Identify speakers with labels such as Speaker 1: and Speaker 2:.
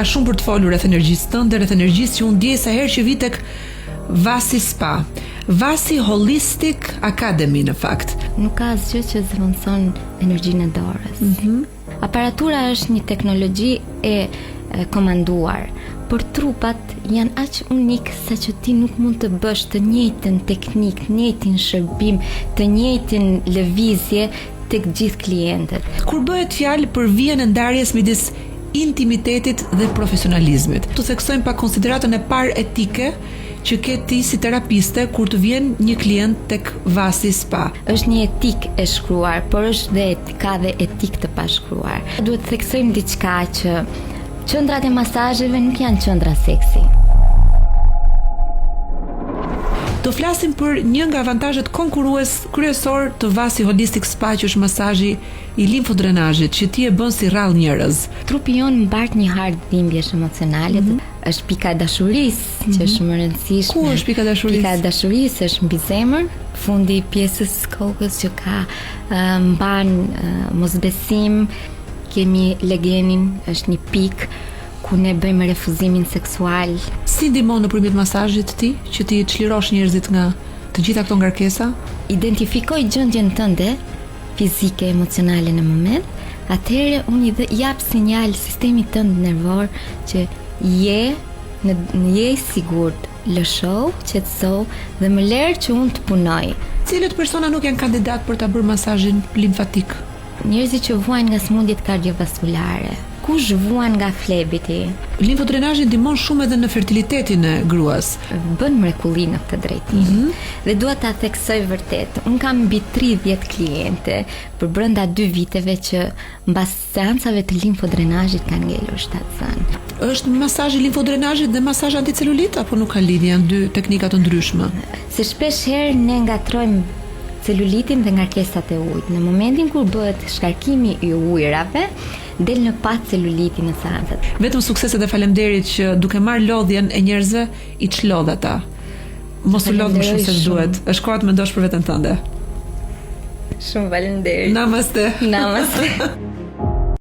Speaker 1: ka shumë për të folur rreth energjisë tënde, rreth energjisë që unë ndjej sa herë që vi tek Vasi Spa, Vasi Holistic Academy në fakt.
Speaker 2: Nuk ka asgjë që zëvendëson energjinë e dorës. Aparatura është një teknologji e komanduar, por trupat janë aq unik sa që ti nuk mund të bësh të njëjtën teknik, të njëjtin shërbim, të njëjtin lëvizje tek gjithë klientët.
Speaker 1: Kur bëhet fjalë për vijën e ndarjes midis intimitetit dhe profesionalizmit, të theksojmë pak konsideratën e parë etike që ke ti si terapiste kur të vjen një klient tek Vasi Spa.
Speaker 2: Është një etik e shkruar, por është ka dhe etik të pashkruar. Duhet të theksojmë diçka që qendrat e masazheve nuk janë qendra seksi.
Speaker 1: Do flasim për një nga avantazhet konkurrues kryesor të Vasi Holistic Spa, që është masazhi i limfodrenazhit, që ti e bën si rrallë njerëz.
Speaker 2: Trupi jon mbart një hartë dhimbjesh emocionale. Është pika e dashurisë, që është më e rëndësishme.
Speaker 1: Ku është pika e dashurisë?
Speaker 2: Pika e dashurisë është mbi zemër, fundi i pjesës kokës që ka mban mosbesim. Kemi legenin, është një pikë ku ne bëjmë refuzimin seksual.
Speaker 1: Si ndihmon nëpërmjet masazhit ti që ti çlirosh njerëzit nga të gjitha këto ngarkesa?
Speaker 2: Identifikoj gjendjen tënde fizike, emocionale në moment, atëherë unë i jap sinjal sistemit tënd nervor që je i sigurt, lësho, qetëso dhe më lër që unë të punoj.
Speaker 1: Cilët persona nuk janë kandidat për ta bërë masazhin limfatik?
Speaker 2: Njerëzit që vuajnë nga sëmundjet kardiovaskulare. Kush vuan nga flebiti?
Speaker 1: Limfodrenazhi ndihmon shumë edhe në fertilitetin e gruas.
Speaker 2: Bën mrekulli në këtë drejtim. Dhe dua ta theksoj vërtet. Un kam mbi 30 kliente për brenda 2 viteve që mbas seancave të limfodrenazhit kanë ngelur shtatzën.
Speaker 1: Është masazhi limfodrenazhit dhe masazh anticelulit apo nuk ka lidhje, janë dy teknika të ndryshme?
Speaker 2: Se shpesh herë ne ngatrojmë celulitin dhe ngarkesat e ujit. Në momentin kur bëhet shkarkimi i ujrave, del në pat celuliti në seancat.
Speaker 1: Vetëm suksese dhe faleminderit që duke marrë lodhjen e njerëzve i çlodh ata. Mos u lodh më shumë se duhet. Është koha të mendosh për veten tënde.
Speaker 2: Shumë faleminderit.
Speaker 1: Namaste.
Speaker 2: Namaste.